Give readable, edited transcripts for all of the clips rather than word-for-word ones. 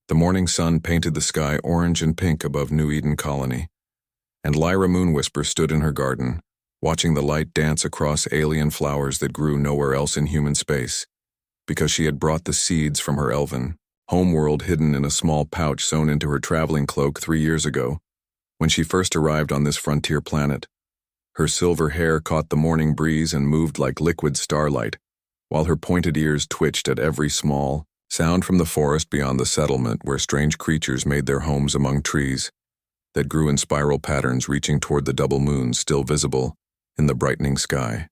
The morning sun painted the sky orange and pink above New Eden Colony, and Lyra Moonwhisper stood in her garden, watching the light dance across alien flowers that grew nowhere else in human space, because she had brought the seeds from her elven homeworld hidden in a small pouch sewn into her traveling cloak 3 years ago, when she first arrived on this frontier planet. Her silver hair caught the morning breeze and moved like liquid starlight, while her pointed ears twitched at every small sound from the forest beyond the settlement, where strange creatures made their homes among trees that grew in spiral patterns reaching toward the double moon still visible in the brightening sky.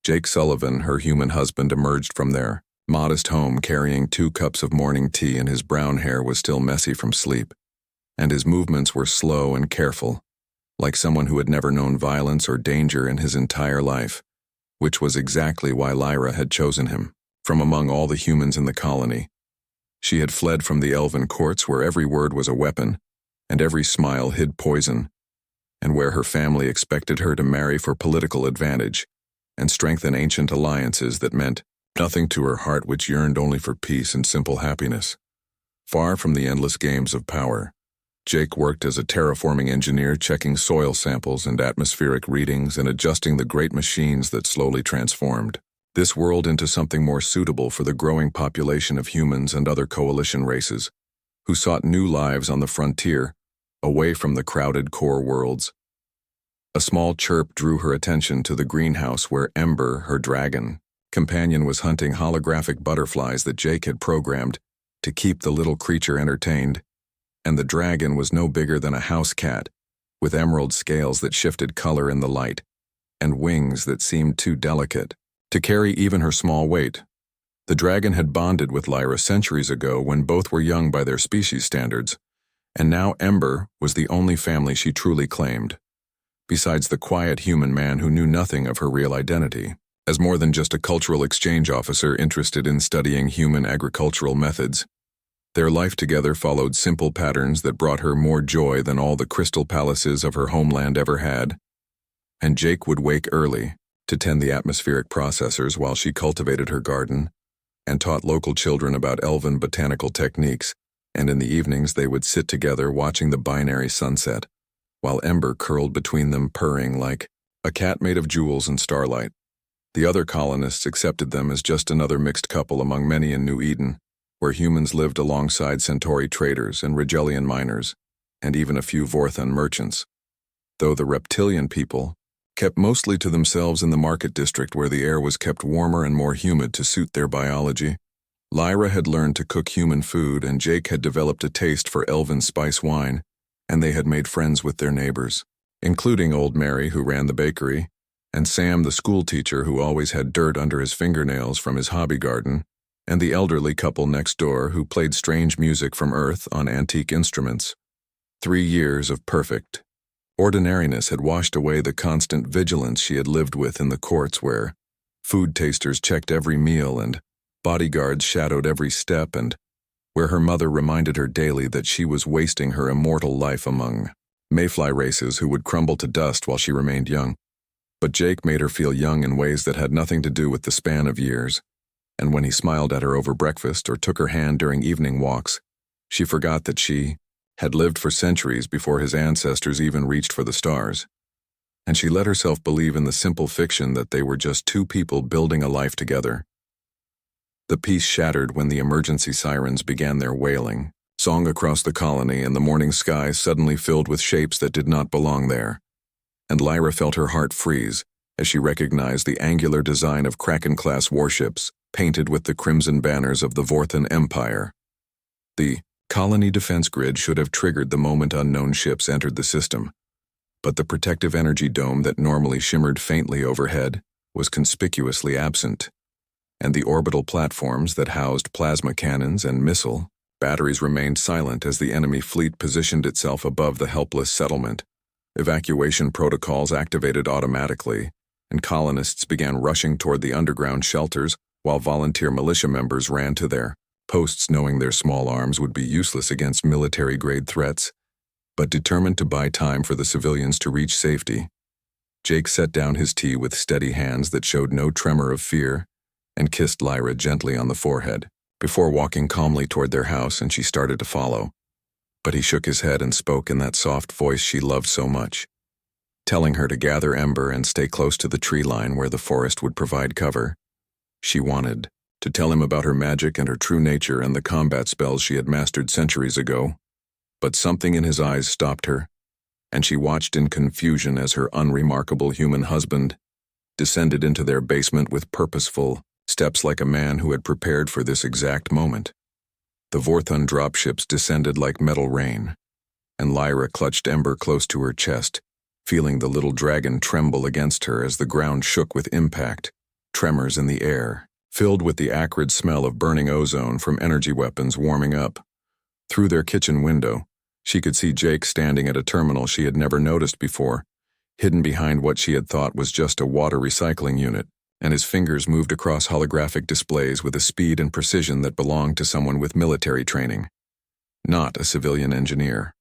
Jake Sullivan, her human husband, emerged from their modest home carrying 2 cups of morning tea, and his brown hair was still messy from sleep, and his movements were slow and careful, like someone who had never known violence or danger in his entire life, which was exactly why Lyra had chosen him. From among all the humans in the colony, she had fled from the elven courts where every word was a weapon and every smile hid poison, and where her family expected her to marry for political advantage and strengthen ancient alliances that meant nothing to her heart, which yearned only for peace and simple happiness. Far from the endless games of power, Jake worked as a terraforming engineer, checking soil samples and atmospheric readings and adjusting the great machines that slowly transformed this world into something more suitable for the growing population of humans and other coalition races who sought new lives on the frontier, away from the crowded core worlds. A small chirp drew her attention to the greenhouse where Ember, her dragon companion, was hunting holographic butterflies that Jake had programmed to keep the little creature entertained, and the dragon was no bigger than a house cat, with emerald scales that shifted color in the light, and wings that seemed too delicate to carry even her small weight. The dragon had bonded with Lyra centuries ago when both were young by their species standards, and now Ember was the only family she truly claimed, besides the quiet human man who knew nothing of her real identity, as more than just a cultural exchange officer interested in studying human agricultural methods. Their life together followed simple patterns that brought her more joy than all the crystal palaces of her homeland ever had. And Jake would wake early to tend the atmospheric processors while she cultivated her garden and taught local children about elven botanical techniques, and in the evenings they would sit together watching the binary sunset, while Ember curled between them purring like a cat made of jewels and starlight. The other colonists accepted them as just another mixed couple among many in New Eden, where humans lived alongside Centauri traders and Rigelian miners, and even a few Vorthan merchants, though the reptilian people kept mostly to themselves in the market district, where the air was kept warmer and more humid to suit their biology. Lyra had learned to cook human food, and Jake had developed a taste for elven spice wine, and they had made friends with their neighbors, including old Mary, who ran the bakery, and Sam, the school teacher who always had dirt under his fingernails from his hobby garden, and the elderly couple next door who played strange music from Earth on antique instruments. 3 years of perfect ordinariness had washed away the constant vigilance she had lived with in the courts, where food tasters checked every meal and bodyguards shadowed every step, and where her mother reminded her daily that she was wasting her immortal life among mayfly races who would crumble to dust while she remained young. But Jake made her feel young in ways that had nothing to do with the span of years, and when he smiled at her over breakfast or took her hand during evening walks, she forgot that she had lived for centuries before his ancestors even reached for the stars, and she let herself believe in the simple fiction that they were just 2 people building a life together. The peace shattered when the emergency sirens began their wailing song across the colony, and the morning sky suddenly filled with shapes that did not belong there, and Lyra felt her heart freeze as she recognized the angular design of Kraken-class warships painted with the crimson banners of the Vorthan Empire. The colony defense grid should have triggered the moment unknown ships entered the system, but the protective energy dome that normally shimmered faintly overhead was conspicuously absent, and the orbital platforms that housed plasma cannons and missile batteries remained silent as the enemy fleet positioned itself above the helpless settlement. Evacuation protocols activated automatically, and colonists began rushing toward the underground shelters, while volunteer militia members ran to their posts knowing their small arms would be useless against military-grade threats, but determined to buy time for the civilians to reach safety. Jake set down his tea with steady hands that showed no tremor of fear and kissed Lyra gently on the forehead. before walking calmly toward their house, and she started to follow. But he shook his head and spoke in that soft voice she loved so much, telling her to gather ember and stay close to the tree line where the forest would provide cover. She wanted to tell him about her magic and her true nature and the combat spells she had mastered centuries ago, but something in his eyes stopped her, and she watched in confusion as her unremarkable human husband descended into their basement with purposeful steps like a man who had prepared for this exact moment. The Vorthon dropships descended like metal rain, and Lyra clutched Ember close to her chest, feeling the little dragon tremble against her as the ground shook with impact, tremors in the air, filled with the acrid smell of burning ozone from energy weapons warming up. Through their kitchen window, she could see Jake standing at a terminal she had never noticed before, hidden behind what she had thought was just a water recycling unit, and his fingers moved across holographic displays with a speed and precision that belonged to someone with military training, not a civilian engineer.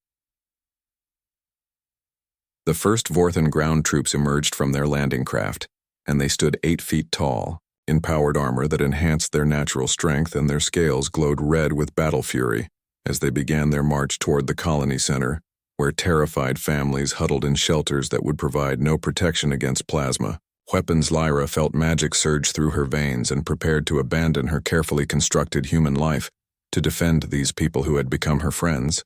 The first Vorthon ground troops emerged from their landing craft, and they stood 8 feet tall, in powered armor that enhanced their natural strength, and their scales glowed red with battle fury as they began their march toward the colony center, where terrified families huddled in shelters that would provide no protection against plasma. Weapons. Lyra felt magic surge through her veins and prepared to abandon her carefully constructed human life to defend these people who had become her friends.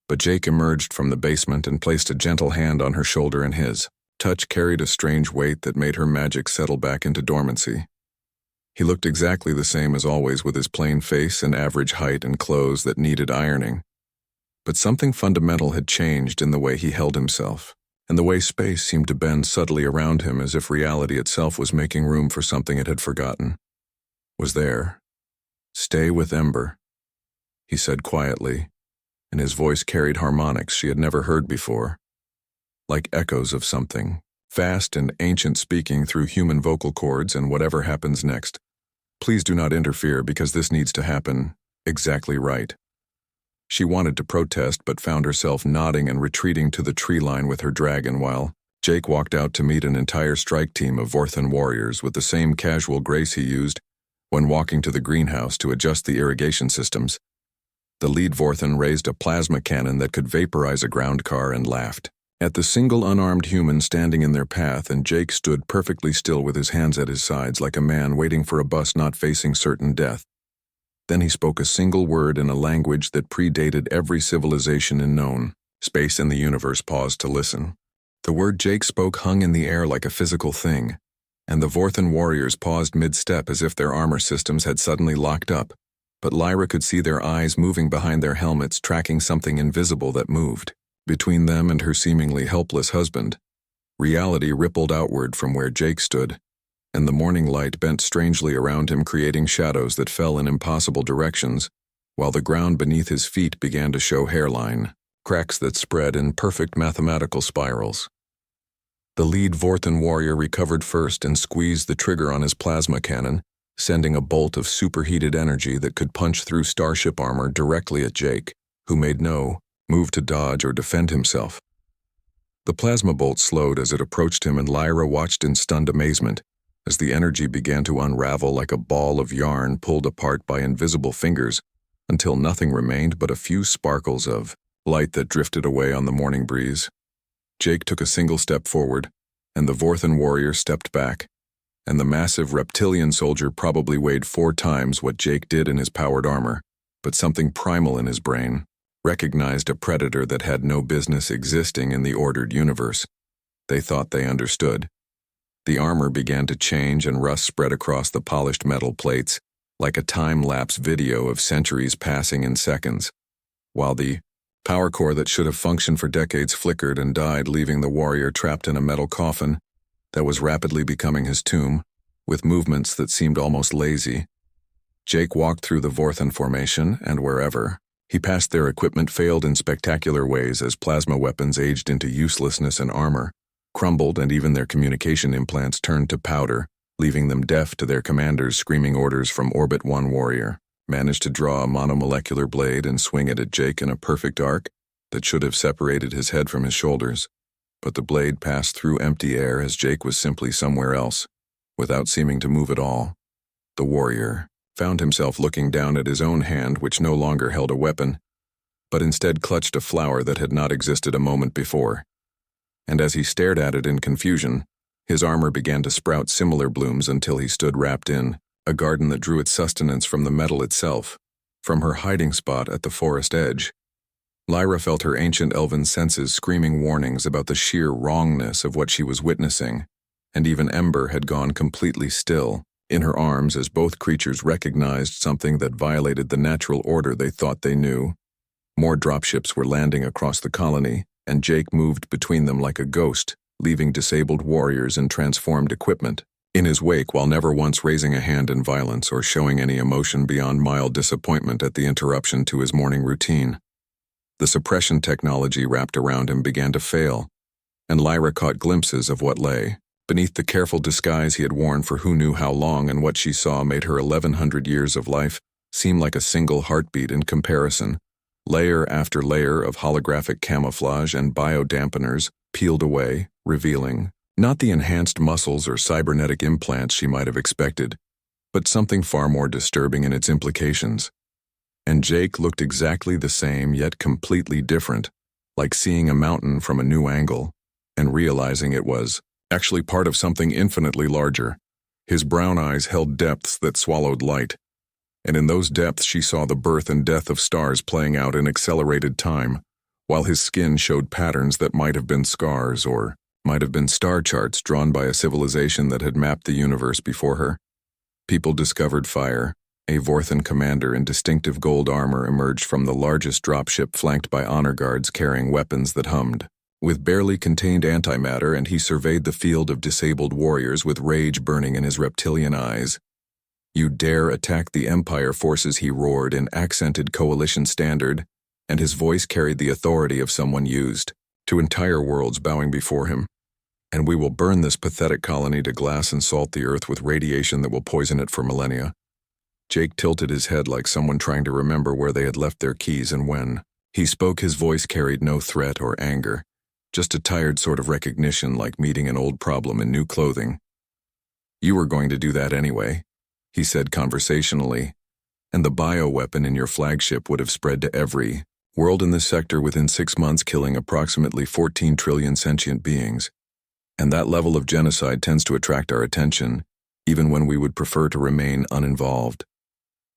But Jake emerged from the basement and placed a gentle hand on her shoulder, and his touch carried a strange weight that made her magic settle back into dormancy. He looked exactly the same as always, with his plain face and average height and clothes that needed ironing. But something fundamental had changed in the way he held himself, and the way space seemed to bend subtly around him, as if reality itself was making room for something it had forgotten. Was there. "Stay with Ember," he said quietly, and his voice carried harmonics she had never heard before, like echoes of something, fast and ancient, speaking through human vocal cords. "And whatever happens next, please do not interfere, because this needs to happen exactly right." She wanted to protest, but found herself nodding and retreating to the tree line with her dragon, while Jake walked out to meet an entire strike team of Vorthon warriors with the same casual grace he used when walking to the greenhouse to adjust the irrigation systems. The lead Vorthon raised a plasma cannon that could vaporize a ground car and laughed at the single unarmed human standing in their path, and Jake stood perfectly still with his hands at his sides like a man waiting for a bus not facing certain death. Then he spoke a single word in a language that predated every civilization in known space, and the universe paused to listen. The word Jake spoke hung in the air like a physical thing, and the Vorthon warriors paused mid-step as if their armor systems had suddenly locked up, but Lyra could see their eyes moving behind their helmets, tracking something invisible that moved between them and her seemingly helpless husband. Reality rippled outward from where Jake stood, and the morning light bent strangely around him, creating shadows that fell in impossible directions, while the ground beneath his feet began to show hairline, cracks that spread in perfect mathematical spirals. The lead Vorthon warrior recovered first and squeezed the trigger on his plasma cannon, sending a bolt of superheated energy that could punch through starship armor directly at Jake, who made no move to dodge or defend himself. The plasma bolt slowed as it approached him, and Lyra watched in stunned amazement as the energy began to unravel like a ball of yarn pulled apart by invisible fingers, until nothing remained but a few sparkles of light that drifted away on the morning breeze. Jake took a single step forward, and the Vorthon warrior stepped back, and the massive reptilian soldier probably weighed 4 times what Jake did in his powered armor, but something primal in his brain recognized a predator that had no business existing in the ordered universe. They thought they understood. The armor began to change, and rust spread across the polished metal plates, like a time-lapse video of centuries passing in seconds, while the power core that should have functioned for decades flickered and died, leaving the warrior trapped in a metal coffin that was rapidly becoming his tomb, with movements that seemed almost lazy. Jake walked through the Vorthon formation, and wherever he passed, their equipment failed in spectacular ways as plasma weapons aged into uselessness, and armor crumbled, and even their communication implants turned to powder, leaving them deaf to their commanders screaming orders from Orbit 1 warrior managed to draw a monomolecular blade and swing it at Jake in a perfect arc that should have separated his head from his shoulders. But the blade passed through empty air as Jake was simply somewhere else, without seeming to move at all. The warrior found himself looking down at his own hand, which no longer held a weapon, but instead clutched a flower that had not existed a moment before. And as he stared at it in confusion, his armor began to sprout similar blooms until he stood wrapped in a garden that drew its sustenance from the metal itself, from her hiding spot at the forest edge. Lyra felt her ancient elven senses screaming warnings about the sheer wrongness of what she was witnessing, and even Ember had gone completely still in her arms as both creatures recognized something that violated the natural order they thought they knew. More dropships were landing across the colony, and Jake moved between them like a ghost, leaving disabled warriors and transformed equipment in his wake while never once raising a hand in violence or showing any emotion beyond mild disappointment at the interruption to his morning routine. The suppression technology wrapped around him began to fail, and Lyra caught glimpses of what lay beneath the careful disguise he had worn for who knew how long, and what she saw made her 1,100 years of life seem like a single heartbeat in comparison. Layer after layer of holographic camouflage and biodampeners peeled away, revealing not the enhanced muscles or cybernetic implants she might have expected, but something far more disturbing in its implications. And Jake looked exactly the same yet completely different, like seeing a mountain from a new angle, and realizing it was actually part of something infinitely larger. His brown eyes held depths that swallowed light, and in those depths she saw the birth and death of stars playing out in accelerated time, while his skin showed patterns that might have been scars or might have been star charts drawn by a civilization that had mapped the universe before her. People discovered fire. A Vorthan commander in distinctive gold armor emerged from the largest dropship, flanked by honor guards carrying weapons that hummed with barely contained antimatter, and he surveyed the field of disabled warriors with rage burning in his reptilian eyes. "You dare attack the Empire forces," he roared in accented coalition standard, and his voice carried the authority of someone used to entire worlds bowing before him. "And we will burn this pathetic colony to glass and salt the earth with radiation that will poison it for millennia." Jake tilted his head like someone trying to remember where they had left their keys and when. He spoke, his voice carried no threat or anger, just a tired sort of recognition, like meeting an old problem in new clothing. "You were going to do that anyway," he said conversationally, "and the bioweapon in your flagship would have spread to every world in this sector within 6 months, killing approximately 14 trillion sentient beings. And that level of genocide tends to attract our attention, even when we would prefer to remain uninvolved."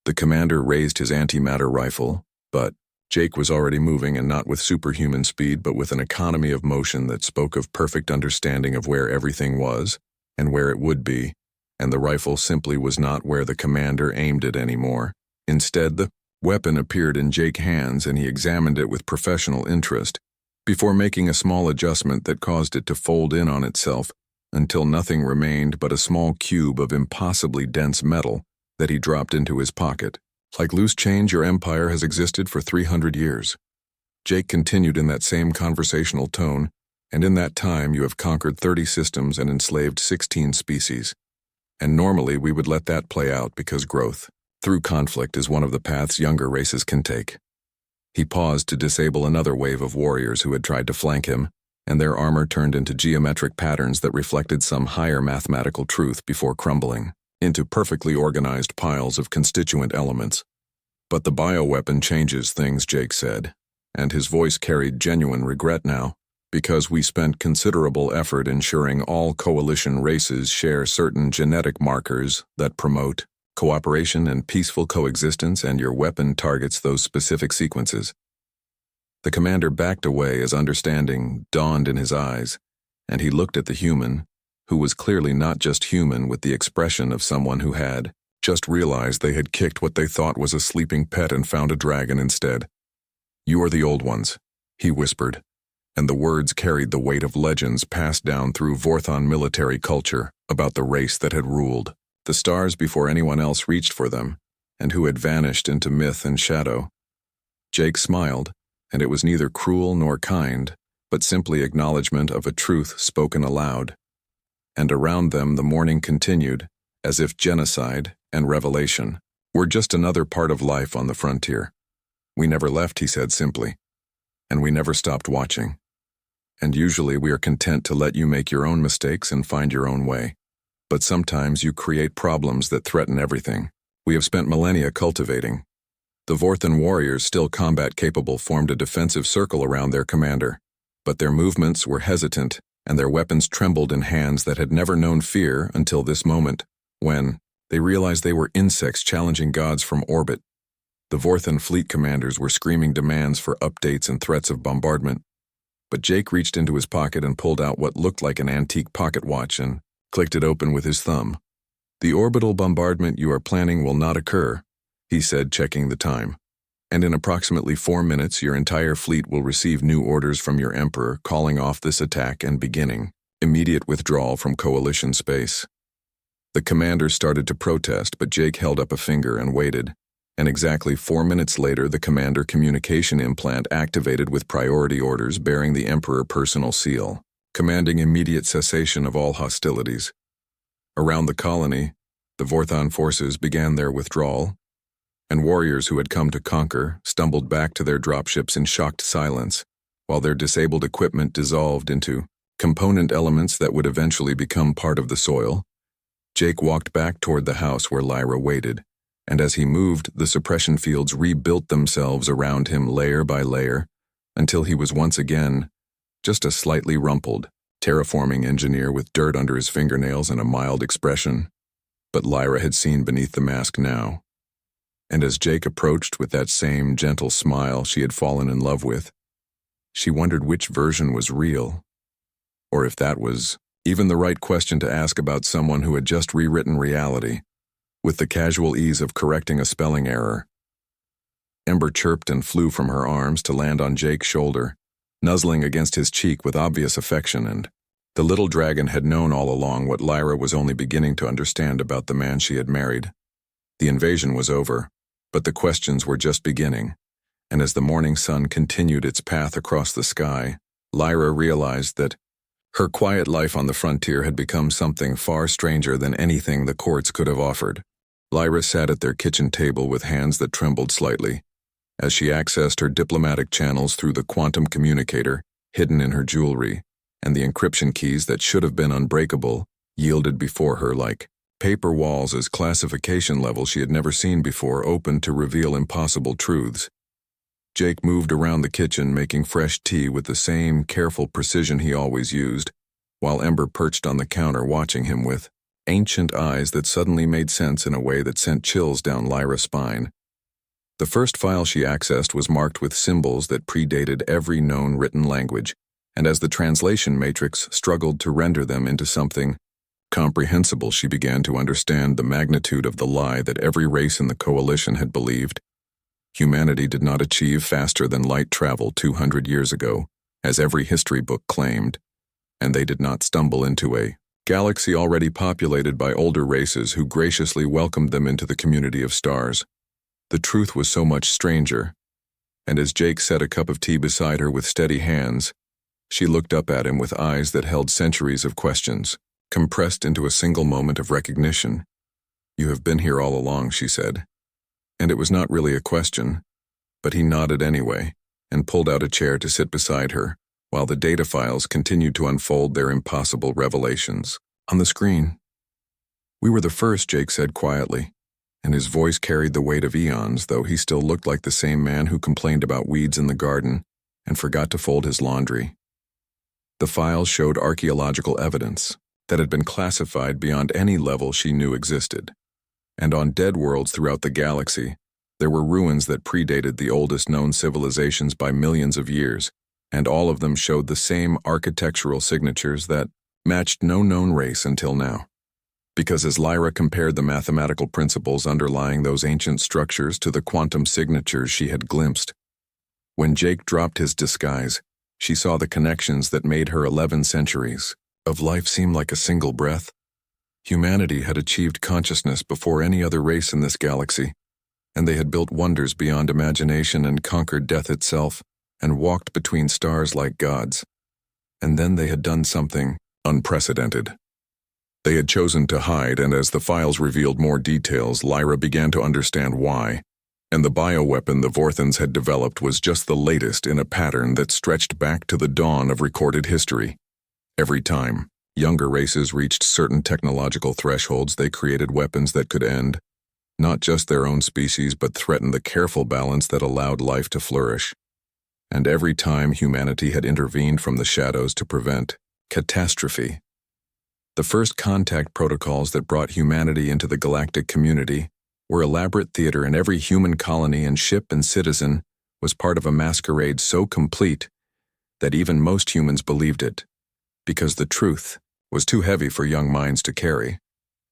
The commander raised his antimatter rifle, but Jake was already moving, and not with superhuman speed, but with an economy of motion that spoke of perfect understanding of where everything was and where it would be, and the rifle simply was not where the commander aimed it anymore. Instead, the weapon appeared in Jake's hands, and he examined it with professional interest, before making a small adjustment that caused it to fold in on itself until nothing remained but a small cube of impossibly dense metal that he dropped into his pocket. "Like loose change, your empire has existed for 300 years. Jake continued in that same conversational tone, "and in that time you have conquered 30 systems and enslaved 16 species. And normally we would let that play out because growth through conflict is one of the paths younger races can take." He paused to disable another wave of warriors who had tried to flank him, and their armor turned into geometric patterns that reflected some higher mathematical truth before crumbling into perfectly organized piles of constituent elements. "But the bioweapon changes things," Jake said, and his voice carried genuine regret now, "because we spent considerable effort ensuring all coalition races share certain genetic markers that promote cooperation and peaceful coexistence, and your weapon targets those specific sequences." The commander backed away as understanding dawned in his eyes, and he looked at the human, who was clearly not just human, with the expression of someone who had just realized they had kicked what they thought was a sleeping pet and found a dragon instead. "You are the old ones," he whispered, and the words carried the weight of legends passed down through Vorthon military culture about the race that had ruled the stars before anyone else reached for them, and who had vanished into myth and shadow. Jake smiled, and it was neither cruel nor kind, but simply acknowledgement of a truth spoken aloud. And around them the morning continued, as if genocide and revelation were just another part of life on the frontier. "We never left," he said simply, "and we never stopped watching. And usually we are content to let you make your own mistakes and find your own way. But sometimes you create problems that threaten everything. we have spent millennia cultivating. The Vorthan warriors, still combat-capable, formed a defensive circle around their commander, but their movements were hesitant, and their weapons trembled in hands that had never known fear until this moment, when they realized they were insects challenging gods from orbit. The Vorthan fleet commanders were screaming demands for updates and threats of bombardment, but Jake reached into his pocket and pulled out what looked like an antique pocket watch and clicked it open with his thumb. "The orbital bombardment you are planning will not occur," he said, checking the time. "And in approximately 4 minutes, your entire fleet will receive new orders from your Emperor calling off this attack and beginning immediate withdrawal from Coalition space." The commanders started to protest, but Jake held up a finger and waited. And exactly 4 minutes later, the commander communication implant activated with priority orders bearing the Emperor personal seal, commanding immediate cessation of all hostilities. Around the colony, the Vorthan forces began their withdrawal, and warriors who had come to conquer stumbled back to their dropships in shocked silence, while their disabled equipment dissolved into component elements that would eventually become part of the soil. Jake walked back toward the house where Lyra waited, and as he moved, the suppression fields rebuilt themselves around him layer by layer, until he was once again just a slightly rumpled, terraforming engineer with dirt under his fingernails and a mild expression. But Lyra had seen beneath the mask now, and as Jake approached with that same gentle smile she had fallen in love with, she wondered which version was real, or if that was even the right question to ask about someone who had just rewritten reality, with the casual ease of correcting a spelling error. Ember chirped and flew from her arms to land on Jake's shoulder, nuzzling against his cheek with obvious affection, and the little dragon had known all along what Lyra was only beginning to understand about the man she had married. The invasion was over, but the questions were just beginning, and as the morning sun continued its path across the sky, Lyra realized that her quiet life on the frontier had become something far stranger than anything the courts could have offered. Lyra sat at their kitchen table with hands that trembled slightly, as she accessed her diplomatic channels through the quantum communicator hidden in her jewelry, and the encryption keys that should have been unbreakable yielded before her like paper walls as classification levels she had never seen before opened to reveal impossible truths. Jake moved around the kitchen making fresh tea with the same careful precision he always used, while Ember perched on the counter watching him with ancient eyes that suddenly made sense in a way that sent chills down Lyra's spine. The first file she accessed was marked with symbols that predated every known written language, and as the translation matrix struggled to render them into something comprehensible, she began to understand the magnitude of the lie that every race in the Coalition had believed. Humanity did not achieve faster than light travel 200 years ago, as every history book claimed, and they did not stumble into a galaxy already populated by older races who graciously welcomed them into the community of stars. The truth was so much stranger, and as Jake set a cup of tea beside her with steady hands, she looked up at him with eyes that held centuries of questions, compressed into a single moment of recognition. "You have been here all along," she said. And it was not really a question, but he nodded anyway, and pulled out a chair to sit beside her, while the data files continued to unfold their impossible revelations. On the screen, "We were the first," Jake said quietly, and his voice carried the weight of eons, though he still looked like the same man who complained about weeds in the garden and forgot to fold his laundry. The files showed archaeological evidence that had been classified beyond any level she knew existed, and on dead worlds throughout the galaxy, there were ruins that predated the oldest known civilizations by millions of years, and all of them showed the same architectural signatures that matched no known race until now. Because as Lyra compared the mathematical principles underlying those ancient structures to the quantum signatures she had glimpsed, when Jake dropped his disguise, she saw the connections that made her 11 centuries of life seem like a single breath. Humanity had achieved consciousness before any other race in this galaxy, and they had built wonders beyond imagination and conquered death itself, and walked between stars like gods. And then they had done something unprecedented. They had chosen to hide, and as the files revealed more details, Lyra began to understand why. And the bioweapon the Vorthans had developed was just the latest in a pattern that stretched back to the dawn of recorded history. Every time younger races reached certain technological thresholds, they created weapons that could end not just their own species but threatened the careful balance that allowed life to flourish. And every time humanity had intervened from the shadows to prevent catastrophe. The first contact protocols that brought humanity into the galactic community were elaborate theater, and every human colony and ship and citizen was part of a masquerade so complete that even most humans believed it, because the truth was too heavy for young minds to carry.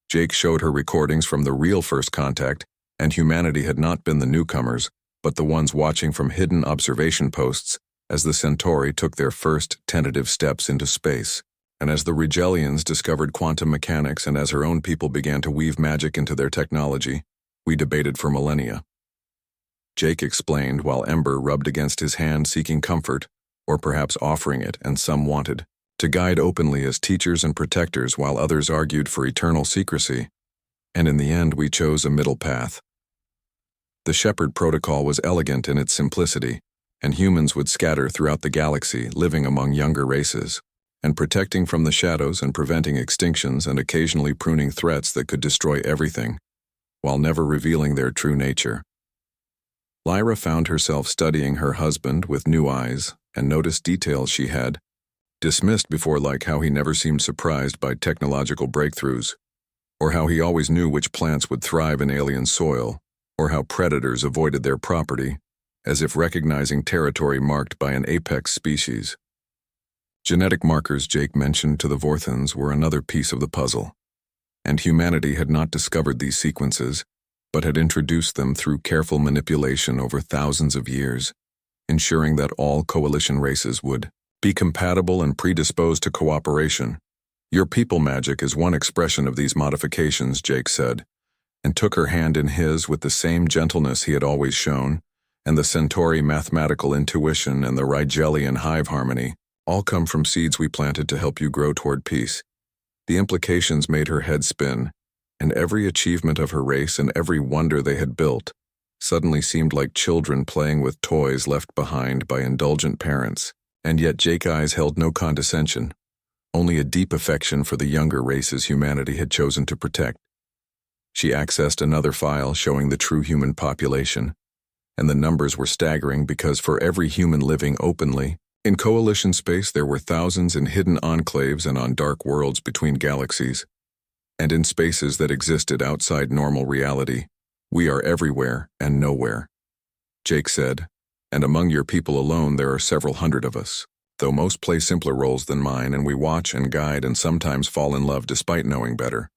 Jake showed her recordings from the real first contact, and humanity had not been the newcomers, but the ones watching from hidden observation posts as the Centauri took their first tentative steps into space. And as the Rigelians discovered quantum mechanics and as her own people began to weave magic into their technology, we debated for millennia. Jake explained while Ember rubbed against his hand seeking comfort, or perhaps offering it, and some wanted to guide openly as teachers and protectors while others argued for eternal secrecy. And in the end we chose a middle path. The Shepherd Protocol was elegant in its simplicity, and humans would scatter throughout the galaxy, living among younger races, and protecting from the shadows and preventing extinctions and occasionally pruning threats that could destroy everything, while never revealing their true nature. Lyra found herself studying her husband with new eyes and noticed details she had dismissed before, like how he never seemed surprised by technological breakthroughs, or how he always knew which plants would thrive in alien soil, or how predators avoided their property, as if recognizing territory marked by an apex species. Genetic markers Jake mentioned to the Vorthans were another piece of the puzzle, and humanity had not discovered these sequences, but had introduced them through careful manipulation over thousands of years, ensuring that all coalition races would be compatible and predisposed to cooperation. Your people magic is one expression of these modifications, Jake said, and took her hand in his with the same gentleness he had always shown, and the Centauri mathematical intuition and the Rigelian hive harmony all come from seeds we planted to help you grow toward peace. The implications made her head spin, and every achievement of her race and every wonder they had built suddenly seemed like children playing with toys left behind by indulgent parents. And yet Jake's eyes held no condescension, only a deep affection for the younger races humanity had chosen to protect. She accessed another file showing the true human population, and the numbers were staggering because for every human living openly in coalition space there were thousands in hidden enclaves and on dark worlds between galaxies, and in spaces that existed outside normal reality. We are everywhere and nowhere, Jake said, and among your people alone there are several hundred of us, though most play simpler roles than mine, and we watch and guide and sometimes fall in love despite knowing better.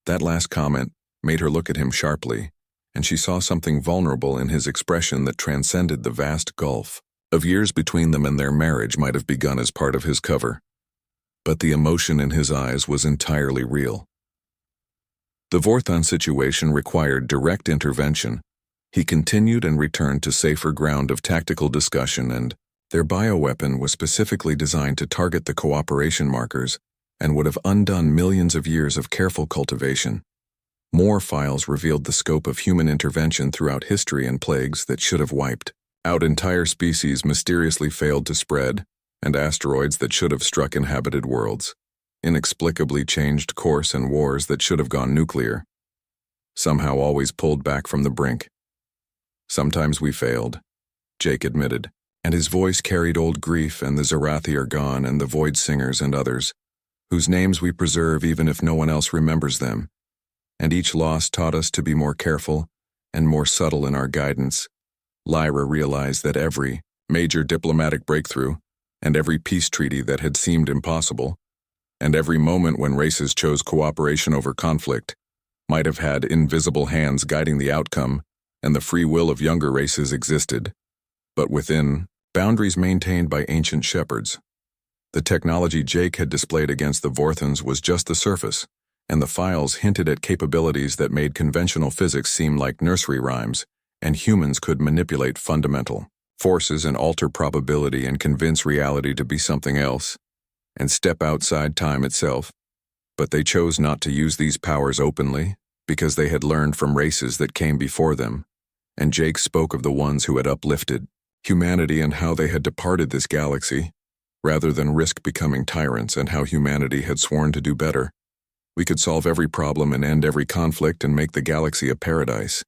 That last comment made her look at him sharply, and she saw something vulnerable in his expression that transcended the vast gulf of years between them, and their marriage might have begun as part of his cover. But the emotion in his eyes was entirely real. The Vorthon situation required direct intervention. He continued and returned to safer ground of tactical discussion, and their bioweapon was specifically designed to target the cooperation markers and would have undone millions of years of careful cultivation. More files revealed the scope of human intervention throughout history, and plagues that should have wiped out entire species mysteriously failed to spread, and asteroids that should have struck inhabited worlds inexplicably changed course, and wars that should have gone nuclear somehow always pulled back from the brink. Sometimes we failed, Jake admitted, and his voice carried old grief, and the Zarathi are gone, and the Void Singers and others, whose names we preserve even if no one else remembers them, and each loss taught us to be more careful and more subtle in our guidance. Lyra realized that every major diplomatic breakthrough, and every peace treaty that had seemed impossible, and every moment when races chose cooperation over conflict, might have had invisible hands guiding the outcome, and the free will of younger races existed, but within boundaries maintained by ancient shepherds. The technology Jake had displayed against the Vorthans was just the surface, and the files hinted at capabilities that made conventional physics seem like nursery rhymes, and humans could manipulate fundamental forces and alter probability and convince reality to be something else, and step outside time itself. But they chose not to use these powers openly, because they had learned from races that came before them, and Jake spoke of the ones who had uplifted humanity and how they had departed this galaxy, rather than risk becoming tyrants, and how humanity had sworn to do better. We could solve every problem and end every conflict and make the galaxy a paradise,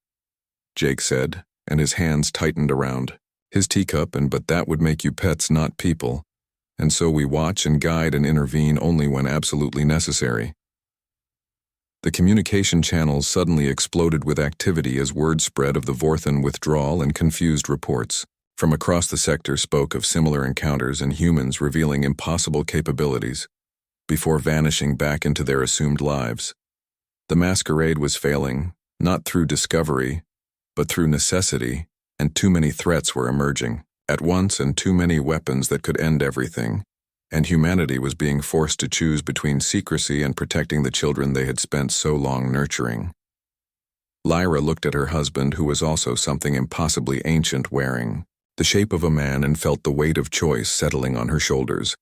Jake said, and his hands tightened around his teacup. But that would make you pets, not people. And so we watch and guide and intervene only when absolutely necessary. The communication channels suddenly exploded with activity as word spread of the Vorthan withdrawal, and confused reports from across the sector spoke of similar encounters and humans revealing impossible capabilities before vanishing back into their assumed lives. The masquerade was failing, not through discovery, but through necessity, and too many threats were emerging at once, and too many weapons that could end everything, and humanity was being forced to choose between secrecy and protecting the children they had spent so long nurturing. Lyra looked at her husband, who was also something impossibly ancient, wearing the shape of a man, and felt the weight of choice settling on her shoulders,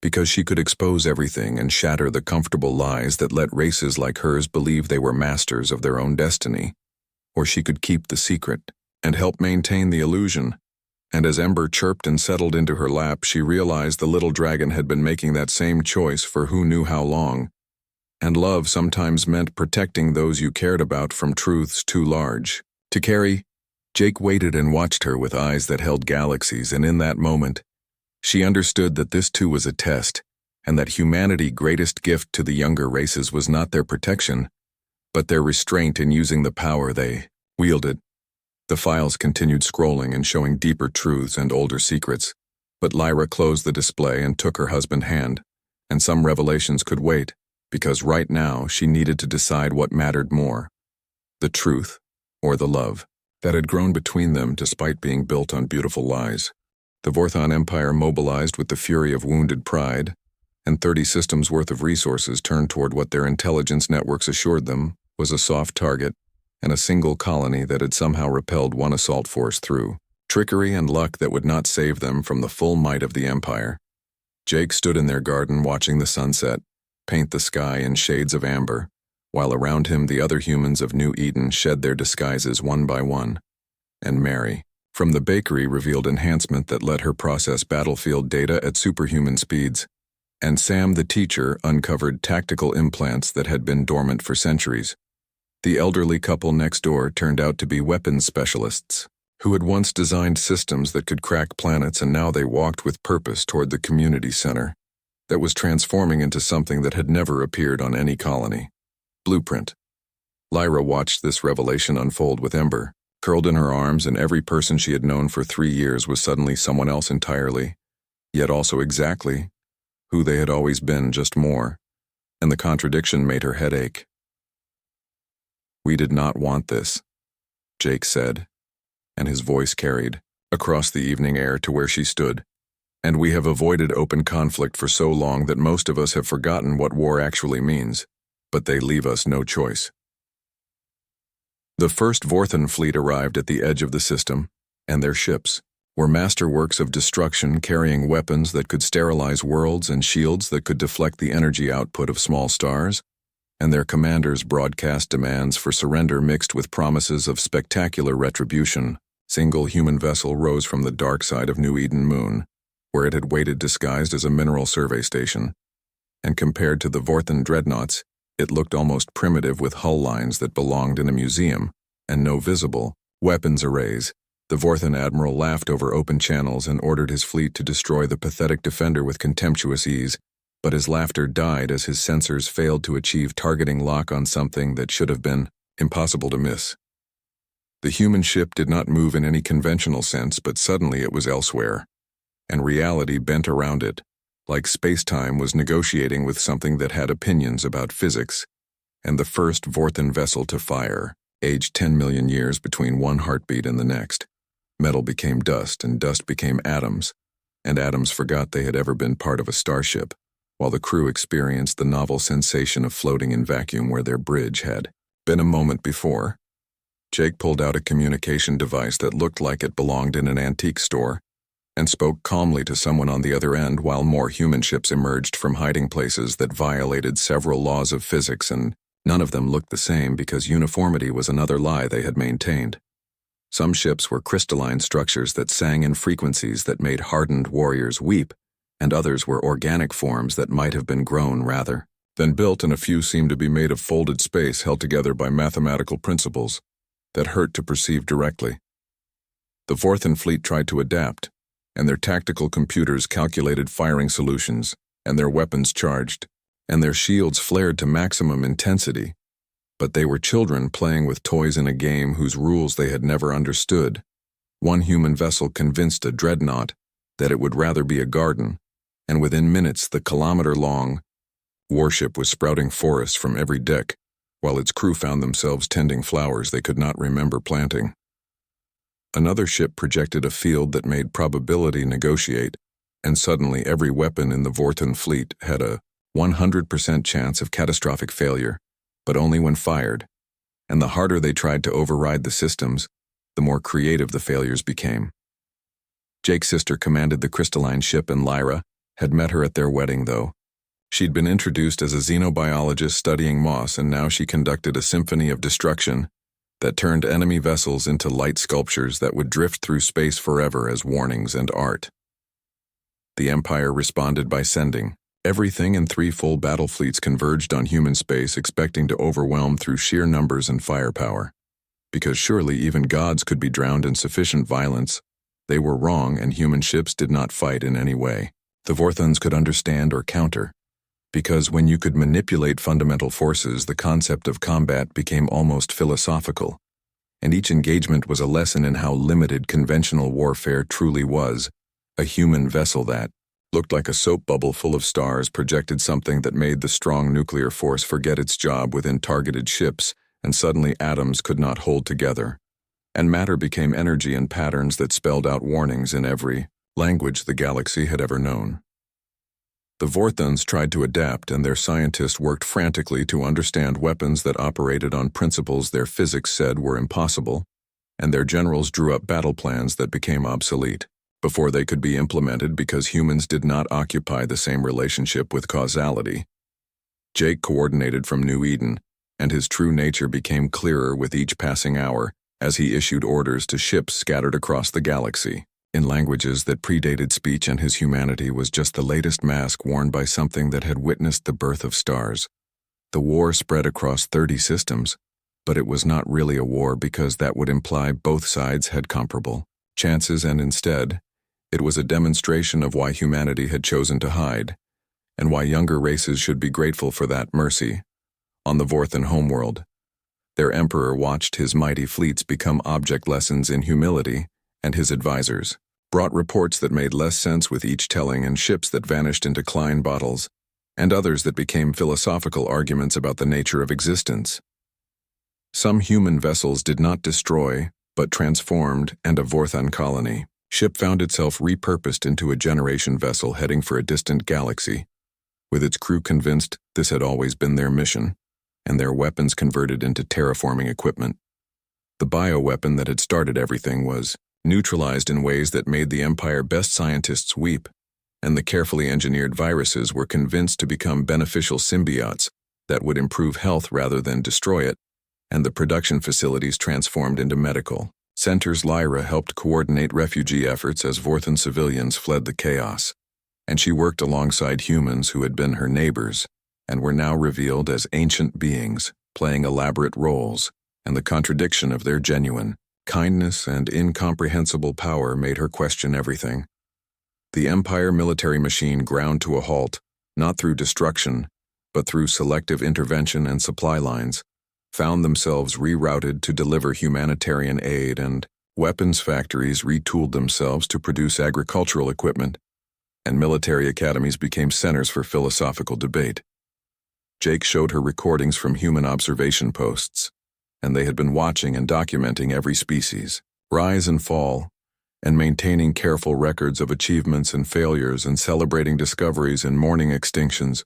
because she could expose everything and shatter the comfortable lies that let races like hers believe they were masters of their own destiny, or she could keep the secret and help maintain the illusion. And as Ember chirped and settled into her lap, she realized the little dragon had been making that same choice for who knew how long. And love sometimes meant protecting those you cared about from truths too large to carry. Jake waited and watched her with eyes that held galaxies, and in that moment, she understood that this too was a test, and that humanity's greatest gift to the younger races was not their protection, but their restraint in using the power they wielded. The files continued scrolling and showing deeper truths and older secrets, but Lyra closed the display and took her husband's hand, and some revelations could wait, because right now she needed to decide what mattered more: the truth or the love that had grown between them despite being built on beautiful lies. The Vorthon Empire mobilized with the fury of wounded pride, and 30 systems worth of resources turned toward what their intelligence networks assured them was a soft target, and a single colony that had somehow repelled one assault force through trickery and luck that would not save them from the full might of the Empire. Jake stood in their garden watching the sunset paint the sky in shades of amber, while around him the other humans of New Eden shed their disguises one by one. And Mary, from the bakery, revealed enhancement that let her process battlefield data at superhuman speeds, and Sam the teacher uncovered tactical implants that had been dormant for centuries. The elderly couple next door turned out to be weapons specialists, who had once designed systems that could crack planets, and now they walked with purpose toward the community center that was transforming into something that had never appeared on any colony. Blueprint. Lyra watched this revelation unfold with Ember, curled in her arms, and every person she had known for 3 years was suddenly someone else entirely, yet also exactly who they had always been, just more, and the contradiction made her head ache. "We did not want this," Jake said, and his voice carried across the evening air to where she stood. "And we have avoided open conflict for so long that most of us have forgotten what war actually means, but they leave us no choice." The first Vorthan fleet arrived at the edge of the system, and their ships were masterworks of destruction, carrying weapons that could sterilize worlds and shields that could deflect the energy output of small stars, and their commanders broadcast demands for surrender mixed with promises of spectacular retribution. Single human vessel rose from the dark side of New Eden Moon, where it had waited disguised as a mineral survey station, and compared to the Vorthan dreadnoughts, it looked almost primitive, with hull lines that belonged in a museum, and no visible weapons arrays. The Vorthan admiral laughed over open channels and ordered his fleet to destroy the pathetic defender with contemptuous ease, but his laughter died as his sensors failed to achieve targeting lock on something that should have been impossible to miss. The human ship did not move in any conventional sense, but suddenly it was elsewhere, and reality bent around it, like space-time was negotiating with something that had opinions about physics. And the first Vorthan vessel to fire, aged 10 million years between one heartbeat and the next. Metal became dust, and dust became atoms, and atoms forgot they had ever been part of a starship, while the crew experienced the novel sensation of floating in vacuum where their bridge had been a moment before. Jake pulled out a communication device that looked like it belonged in an antique store, and spoke calmly to someone on the other end, while more human ships emerged from hiding places that violated several laws of physics, and none of them looked the same because uniformity was another lie they had maintained. Some ships were crystalline structures that sang in frequencies that made hardened warriors weep, and others were organic forms that might have been grown rather then built, and a few seemed to be made of folded space held together by mathematical principles that hurt to perceive directly. The Vorthan fleet tried to adapt, and their tactical computers calculated firing solutions, and their weapons charged, and their shields flared to maximum intensity. But they were children playing with toys in a game whose rules they had never understood. One human vessel convinced a dreadnought that it would rather be a garden, and within minutes the kilometer-long warship was sprouting forests from every deck, while its crew found themselves tending flowers they could not remember planting. Another ship projected a field that made probability negotiate, and suddenly every weapon in the Vorthan fleet had a 100% chance of catastrophic failure, but only when fired, and the harder they tried to override the systems, the more creative the failures became. Jake's sister commanded the crystalline ship, and Lyra had met her at their wedding, though. She'd been introduced as a xenobiologist studying moss, and now she conducted a symphony of destruction that turned enemy vessels into light sculptures that would drift through space forever as warnings and art. The Empire responded by sending everything, and 3 full battle fleets converged on human space, expecting to overwhelm through sheer numbers and firepower. Because surely even gods could be drowned in sufficient violence, they were wrong, and human ships did not fight in any way the Vorthans could understand or counter. Because when you could manipulate fundamental forces, the concept of combat became almost philosophical, and each engagement was a lesson in how limited conventional warfare truly was. A human vessel that looked like a soap bubble full of stars projected something that made the strong nuclear force forget its job within targeted ships, and suddenly atoms could not hold together, and matter became energy in patterns that spelled out warnings in every language the galaxy had ever known. The Vorthans tried to adapt, and their scientists worked frantically to understand weapons that operated on principles their physics said were impossible, and their generals drew up battle plans that became obsolete before they could be implemented because humans did not occupy the same relationship with causality. Jake coordinated from New Eden, and his true nature became clearer with each passing hour as he issued orders to ships scattered across the galaxy in languages that predated speech, and his humanity was just the latest mask worn by something that had witnessed the birth of stars. The war spread across 30 systems, but it was not really a war because that would imply both sides had comparable chances, and instead, it was a demonstration of why humanity had chosen to hide, and why younger races should be grateful for that mercy. On the Vorthan homeworld, their emperor watched his mighty fleets become object lessons in humility, and his advisors brought reports that made less sense with each telling, and ships that vanished into Klein bottles, and others that became philosophical arguments about the nature of existence. Some human vessels did not destroy, but transformed, and a Vorthan colony ship found itself repurposed into a generation vessel heading for a distant galaxy, with its crew convinced this had always been their mission, and their weapons converted into terraforming equipment. The bioweapon that had started everything was neutralized in ways that made the Empire best scientists weep, and the carefully engineered viruses were convinced to become beneficial symbiotes that would improve health rather than destroy it, and the production facilities transformed into medical centers. Lyra helped coordinate refugee efforts as Vorthan civilians fled the chaos, and she worked alongside humans who had been her neighbors and were now revealed as ancient beings, playing elaborate roles, and the contradiction of their genuine kindness and incomprehensible power made her question everything. The Empire military machine ground to a halt, not through destruction, but through selective intervention, and supply lines found themselves rerouted to deliver humanitarian aid, and weapons factories retooled themselves to produce agricultural equipment, and military academies became centers for philosophical debate. Jake showed her recordings from human observation posts, and they had been watching and documenting every species rise and fall, and maintaining careful records of achievements and failures, and celebrating discoveries and mourning extinctions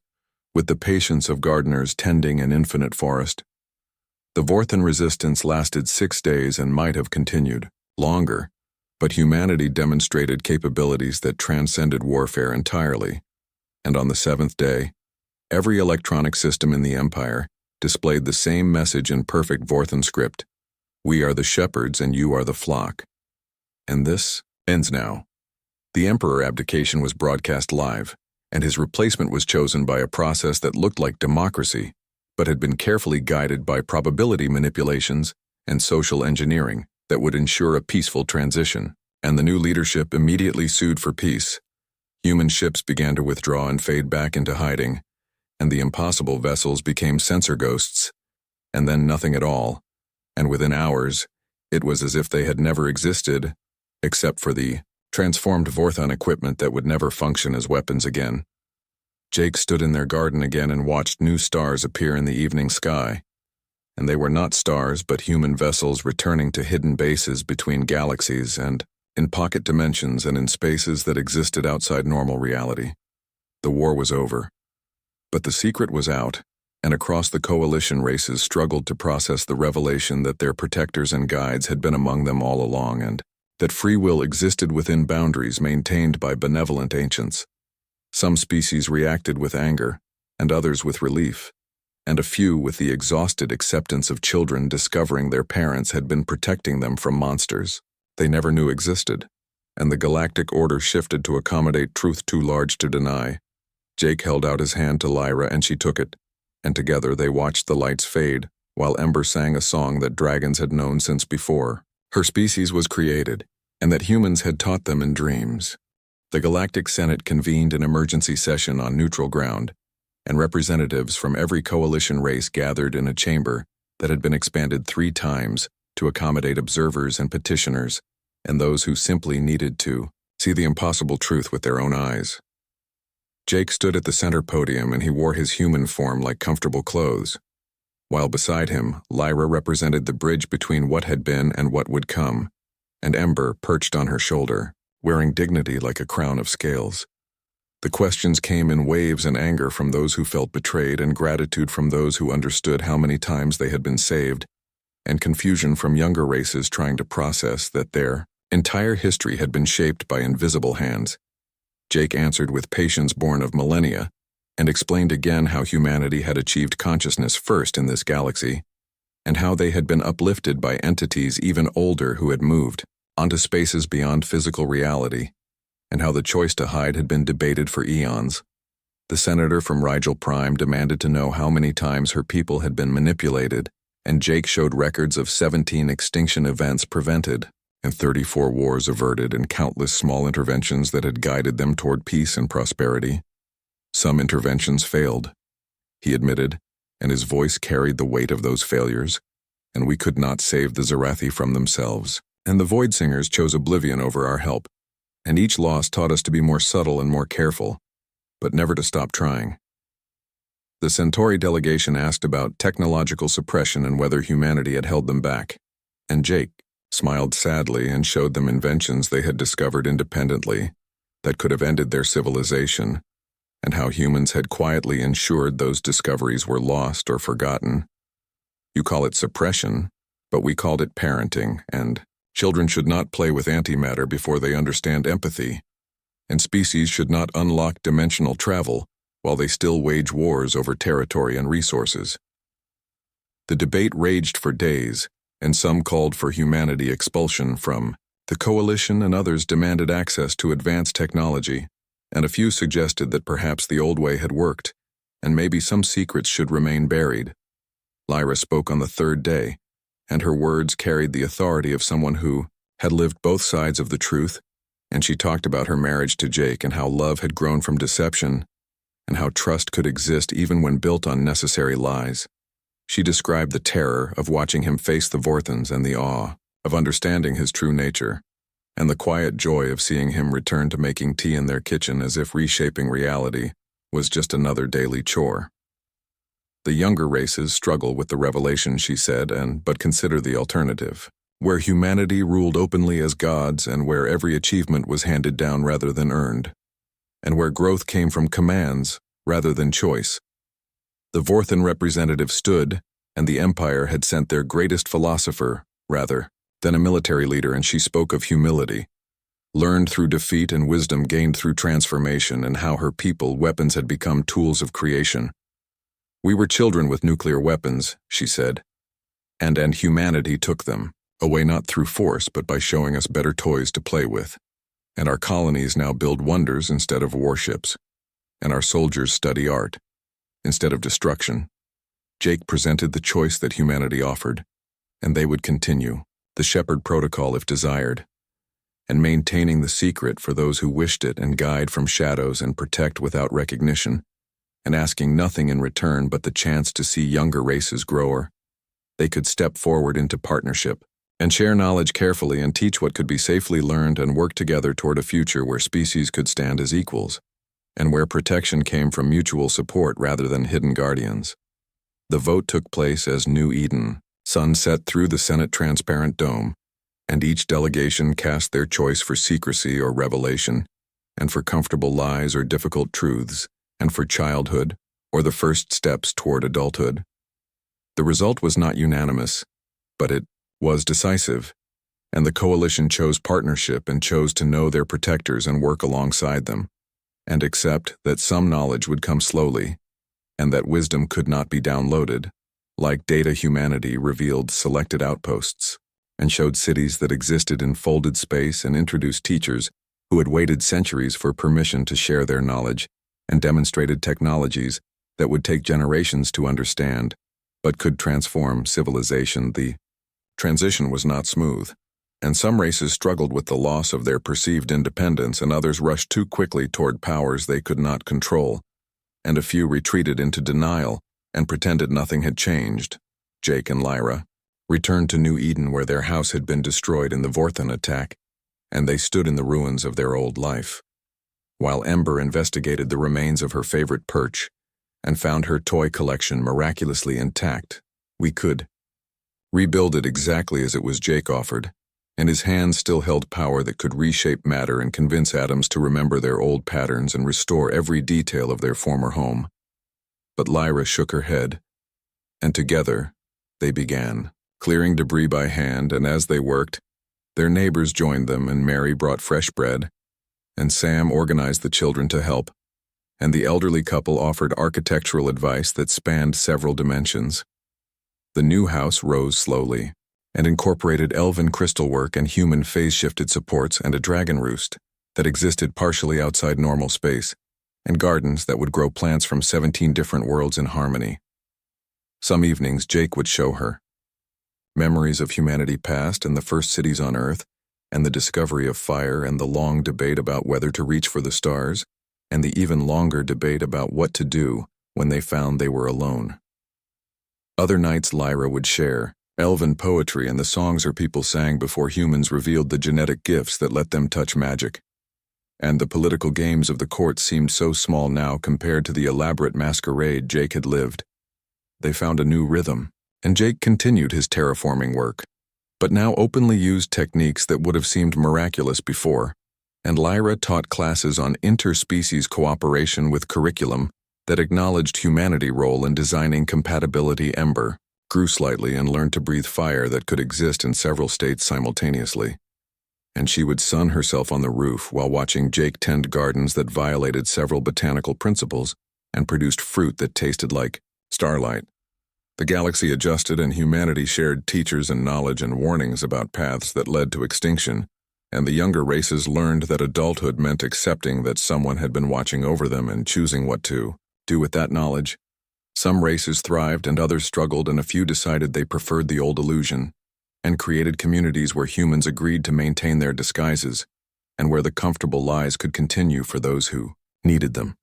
with the patience of gardeners tending an infinite forest. The Vorthan resistance lasted 6 days and might have continued longer, but humanity demonstrated capabilities that transcended warfare entirely, and on the 7th day, every electronic system in the Empire displayed the same message in perfect Vorthan script: "We are the shepherds and you are the flock." And this ends now. The Emperor abdication was broadcast live, and his replacement was chosen by a process that looked like democracy, but had been carefully guided by probability manipulations and social engineering that would ensure a peaceful transition. And the new leadership immediately sued for peace. Human ships began to withdraw and fade back into hiding, and the impossible vessels became sensor ghosts, and then nothing at all, and within hours, it was as if they had never existed, except for the transformed Vorthon equipment that would never function as weapons again. Jake stood in their garden again and watched new stars appear in the evening sky, and they were not stars but human vessels returning to hidden bases between galaxies and in pocket dimensions and in spaces that existed outside normal reality. The war was over. But the secret was out, and across the coalition races struggled to process the revelation that their protectors and guides had been among them all along and that free will existed within boundaries maintained by benevolent ancients. Some species reacted with anger, and others with relief, and a few with the exhausted acceptance of children discovering their parents had been protecting them from monsters they never knew existed, and the galactic order shifted to accommodate truth too large to deny. Jake held out his hand to Lyra and she took it, and together they watched the lights fade, while Ember sang a song that dragons had known since before. Her species was created, and that humans had taught them in dreams. The Galactic Senate convened an emergency session on neutral ground, and representatives from every coalition race gathered in a chamber that had been expanded 3 times to accommodate observers and petitioners, and those who simply needed to see the impossible truth with their own eyes. Jake stood at the center podium and he wore his human form like comfortable clothes, while beside him, Lyra represented the bridge between what had been and what would come, and Ember perched on her shoulder, wearing dignity like a crown of scales. The questions came in waves and anger from those who felt betrayed and gratitude from those who understood how many times they had been saved, and confusion from younger races trying to process that their entire history had been shaped by invisible hands. Jake answered with patience born of millennia, and explained again how humanity had achieved consciousness first in this galaxy, and how they had been uplifted by entities even older who had moved onto spaces beyond physical reality, and how the choice to hide had been debated for eons. The senator from Rigel Prime demanded to know how many times her people had been manipulated, and Jake showed records of 17 extinction events prevented, and 34 wars averted, and countless small interventions that had guided them toward peace and prosperity. Some interventions failed, he admitted, and his voice carried the weight of those failures, and we could not save the Zarathi from themselves. And the Void Singers chose oblivion over our help, and each loss taught us to be more subtle and more careful, but never to stop trying. The Centauri delegation asked about technological suppression and whether humanity had held them back, and Jake smiled sadly and showed them inventions they had discovered independently that could have ended their civilization, and how humans had quietly ensured those discoveries were lost or forgotten. You call it suppression, but we called it parenting, and children should not play with antimatter before they understand empathy, and species should not unlock dimensional travel while they still wage wars over territory and resources. The debate raged for days, and some called for humanity expulsion from the coalition, and others demanded access to advanced technology, and a few suggested that perhaps the old way had worked, and maybe some secrets should remain buried. Lyra spoke on the 3rd day, and her words carried the authority of someone who had lived both sides of the truth, and she talked about her marriage to Jake and how love had grown from deception, and how trust could exist even when built on necessary lies. She described the terror of watching him face the Vorthons and the awe of understanding his true nature, and the quiet joy of seeing him return to making tea in their kitchen as if reshaping reality was just another daily chore. The younger races struggle with the revelation, she said, but consider the alternative, where humanity ruled openly as gods and where every achievement was handed down rather than earned, and where growth came from commands rather than choice. The Vorthon representative stood, and the Empire had sent their greatest philosopher, rather than a military leader, and she spoke of humility, learned through defeat and wisdom gained through transformation, and how her people, weapons, had become tools of creation. We were children with nuclear weapons, she said, and humanity took them, away not through force but by showing us better toys to play with. And our colonies now build wonders instead of warships. and our soldiers study art, instead of destruction. Jake presented the choice that humanity offered, and they would continue, the shepherd protocol if desired, and maintaining the secret for those who wished it and guide from shadows and protect without recognition, and asking nothing in return but the chance to see younger races grow. They could step forward into partnership and share knowledge carefully and teach what could be safely learned and work together toward a future where species could stand as equals, and where protection came from mutual support rather than hidden guardians. The vote took place as New Eden, sun set through the Senate transparent dome, and each delegation cast their choice for secrecy or revelation, and for comfortable lies or difficult truths, and for childhood or the first steps toward adulthood. The result was not unanimous, but it was decisive, and the coalition chose partnership and chose to know their protectors and work alongside them, and accept that some knowledge would come slowly, and that wisdom could not be downloaded. Like data, humanity revealed selected outposts, and showed cities that existed in folded space and introduced teachers who had waited centuries for permission to share their knowledge, and demonstrated technologies that would take generations to understand, but could transform civilization. The transition was not smooth, and some races struggled with the loss of their perceived independence, and others rushed too quickly toward powers they could not control, and a few retreated into denial and pretended nothing had changed. Jake and Lyra returned to New Eden, where their house had been destroyed in the Vorthan attack, and they stood in the ruins of their old life, while Ember investigated the remains of her favorite perch and found her toy collection miraculously intact. We could rebuild it exactly as it was, Jake offered, and his hands still held power that could reshape matter and convince atoms to remember their old patterns and restore every detail of their former home. But Lyra shook her head, and together they began, clearing debris by hand, and as they worked, their neighbors joined them, and Mary brought fresh bread, and Sam organized the children to help, and the elderly couple offered architectural advice that spanned several dimensions. The new house rose slowly, and incorporated elven crystalwork and human phase-shifted supports and a dragon roost that existed partially outside normal space, and gardens that would grow plants from 17 different worlds in harmony. Some evenings Jake would show her memories of humanity past and the first cities on Earth, and the discovery of fire, and the long debate about whether to reach for the stars, and the even longer debate about what to do when they found they were alone. Other nights Lyra would share elven poetry and the songs her people sang before humans revealed the genetic gifts that let them touch magic. And the political games of the court seemed so small now compared to the elaborate masquerade Jake had lived. They found a new rhythm, and Jake continued his terraforming work, but now openly used techniques that would have seemed miraculous before, and Lyra taught classes on interspecies cooperation with curriculum that acknowledged humanity's role in designing compatibility. Ember grew slightly and learned to breathe fire that could exist in several states simultaneously, and she would sun herself on the roof while watching Jake tend gardens that violated several botanical principles and produced fruit that tasted like starlight. The galaxy adjusted, and humanity shared teachers and knowledge and warnings about paths that led to extinction, and the younger races learned that adulthood meant accepting that someone had been watching over them and choosing what to do with that knowledge. Some races thrived and others struggled, and a few decided they preferred the old illusion, and created communities where humans agreed to maintain their disguises, and where the comfortable lies could continue for those who needed them.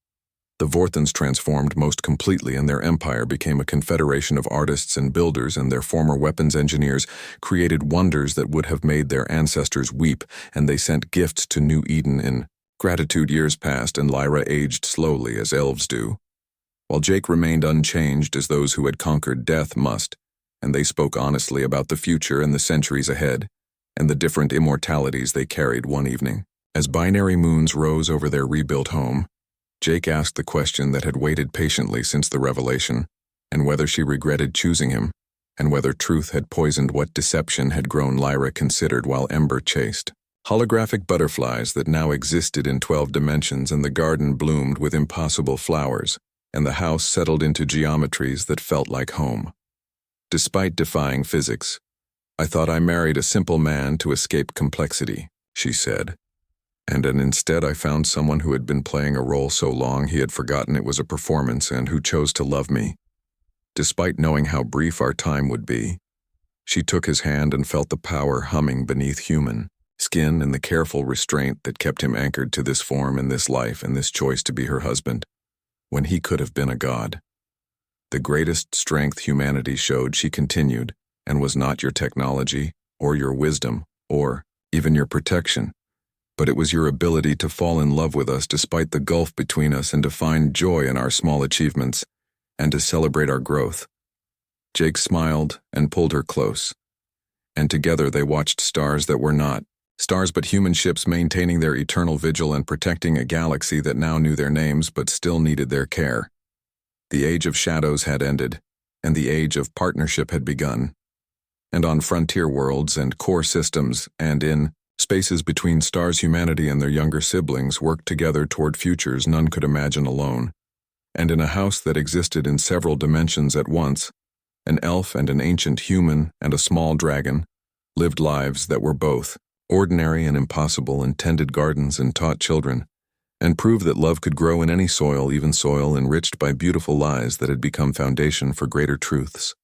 The Vorthans transformed most completely, and their empire became a confederation of artists and builders, and their former weapons engineers created wonders that would have made their ancestors weep, and they sent gifts to New Eden in gratitude. Years passed, and Lyra aged slowly as elves do, while Jake remained unchanged as those who had conquered death must, and they spoke honestly about the future and the centuries ahead, and the different immortalities they carried. One evening, as binary moons rose over their rebuilt home, Jake asked the question that had waited patiently since the revelation, and whether she regretted choosing him, and whether truth had poisoned what deception had grown. Lyra considered while Ember chased holographic butterflies that now existed in 12 dimensions, and the garden bloomed with impossible flowers, and the house settled into geometries that felt like home. Despite defying physics, I thought I married a simple man to escape complexity, she said. And instead I found someone who had been playing a role so long he had forgotten it was a performance and who chose to love me. Despite knowing how brief our time would be, she took his hand and felt the power humming beneath human skin and the careful restraint that kept him anchored to this form and this life and this choice to be her husband, when he could have been a god. The greatest strength humanity showed, she continued, and was not your technology, or your wisdom, or even your protection, but it was your ability to fall in love with us despite the gulf between us and to find joy in our small achievements and to celebrate our growth. Jake smiled and pulled her close, and together they watched stars that were not stars but human ships maintaining their eternal vigil and protecting a galaxy that now knew their names but still needed their care. The age of shadows had ended, and the age of partnership had begun. And on frontier worlds and core systems and in spaces between stars, humanity and their younger siblings worked together toward futures none could imagine alone. And in a house that existed in several dimensions at once, an elf and an ancient human and a small dragon lived lives that were both ordinary and impossible, and tended gardens and taught children, and proved that love could grow in any soil, even soil enriched by beautiful lies that had become foundation for greater truths.